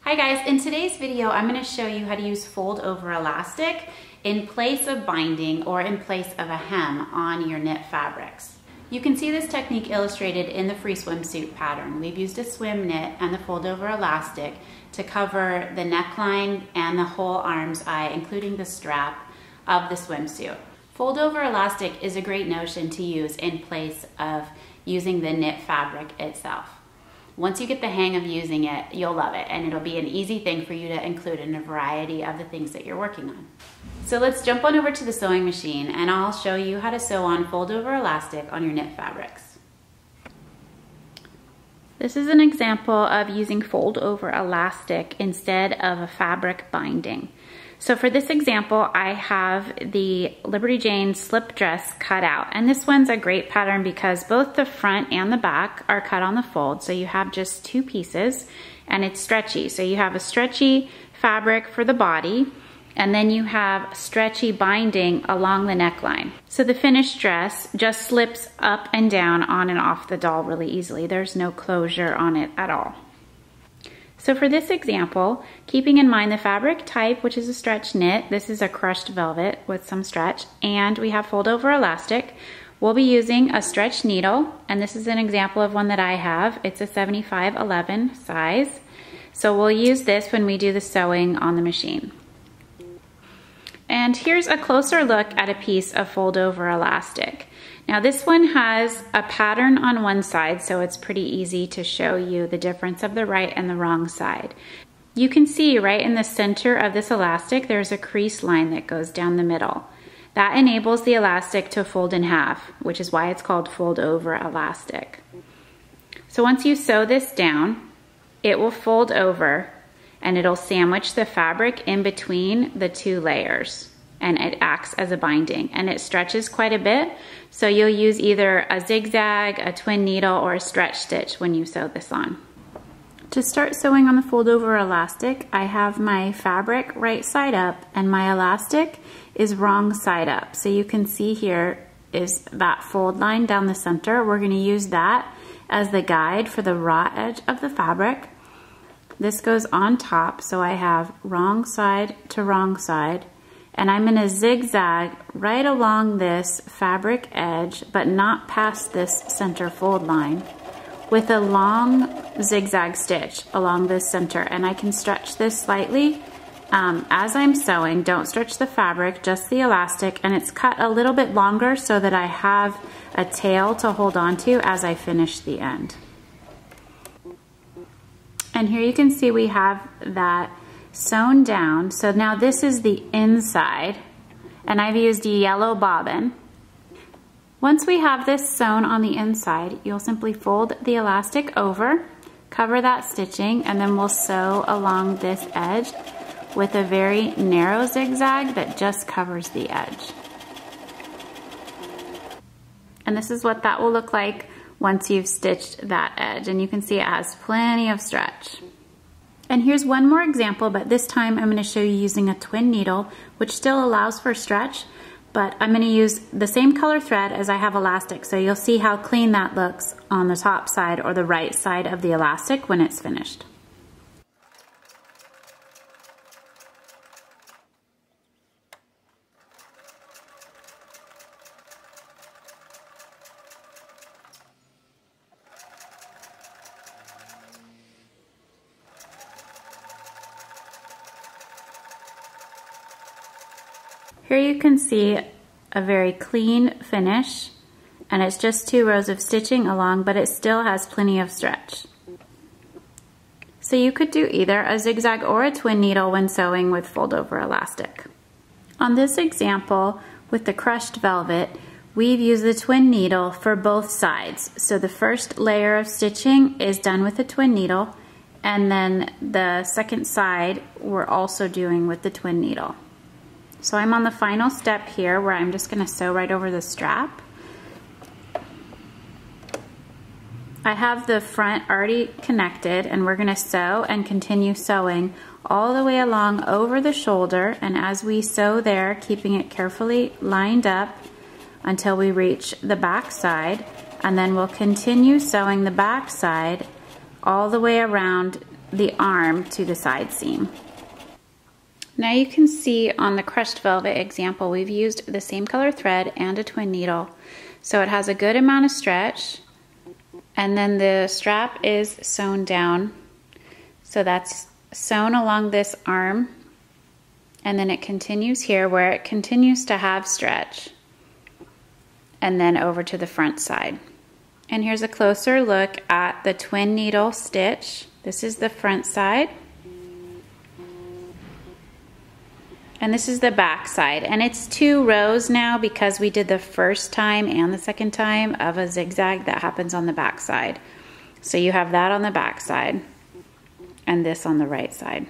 Hi guys, in today's video I'm going to show you how to use fold over elastic in place of binding or in place of a hem on your knit fabrics. You can see this technique illustrated in the free swimsuit pattern. We've used a swim knit and the fold over elastic to cover the neckline and the whole arm's eye, including the strap of the swimsuit. Fold over elastic is a great notion to use in place of using the knit fabric itself. Once you get the hang of using it, you'll love it, and it'll be an easy thing for you to include in a variety of the things that you're working on. So let's jump on over to the sewing machine and I'll show you how to sew on fold over elastic on your knit fabrics. This is an example of using fold over elastic instead of a fabric binding. So for this example, I have the Liberty Jane slip dress cut out, and this one's a great pattern because both the front and the back are cut on the fold, so you have just two pieces, and it's stretchy. So you have a stretchy fabric for the body, and then you have stretchy binding along the neckline. So the finished dress just slips up and down on and off the doll really easily. There's no closure on it at all. So for this example, keeping in mind the fabric type, which is a stretch knit, this is a crushed velvet with some stretch, and we have fold over elastic, we'll be using a stretch needle, and this is an example of one that I have. It's a 75/11 size. So we'll use this when we do the sewing on the machine. And here's a closer look at a piece of fold over elastic. Now this one has a pattern on one side, so it's pretty easy to show you the difference of the right and the wrong side. You can see right in the center of this elastic, there's a crease line that goes down the middle. That enables the elastic to fold in half, which is why it's called fold over elastic. So once you sew this down, it will fold over and it'll sandwich the fabric in between the two layers, and it acts as a binding, and it stretches quite a bit, so you'll use either a zigzag, a twin needle, or a stretch stitch when you sew this on. To start sewing on the fold over elastic, I have my fabric right side up and my elastic is wrong side up. So you can see here is that fold line down the center. We're going to use that as the guide for the raw edge of the fabric. This goes on top, so I have wrong side to wrong side, and I'm going to zigzag right along this fabric edge, but not past this center fold line, with a long zigzag stitch along this center. And I can stretch this slightly as I'm sewing. Don't stretch the fabric, just the elastic, and it's cut a little bit longer so that I have a tail to hold on to as I finish the end. And here you can see we have that sewn down. So now this is the inside, and I've used a yellow bobbin. Once we have this sewn on the inside, you'll simply fold the elastic over, cover that stitching, and then we'll sew along this edge with a very narrow zigzag that just covers the edge. And this is what that will look like once you've stitched that edge, and you can see it has plenty of stretch. And here's one more example, but this time I'm going to show you using a twin needle, which still allows for stretch, but I'm going to use the same color thread as I have elastic, so you'll see how clean that looks on the top side or the right side of the elastic when it's finished. Here you can see a very clean finish, and it's just 2 rows of stitching along, but it still has plenty of stretch. So you could do either a zigzag or a twin needle when sewing with fold over elastic. On this example with the crushed velvet, we've used the twin needle for both sides. So the first layer of stitching is done with a twin needle, and then the second side we're also doing with the twin needle. So I'm on the final step here where I'm just going to sew right over the strap. I have the front already connected, and we're going to sew and continue sewing all the way along over the shoulder, and as we sew there, keeping it carefully lined up until we reach the back side, and then we'll continue sewing the back side all the way around the arm to the side seam. Now you can see on the crushed velvet example, we've used the same color thread and a twin needle. So it has a good amount of stretch, and then the strap is sewn down. So that's sewn along this arm, and then it continues here where it continues to have stretch, and then over to the front side. And here's a closer look at the twin needle stitch. This is the front side. And this is the back side, and it's 2 rows now because we did the first time and the second time of a zigzag that happens on the back side. So you have that on the back side and this on the right side.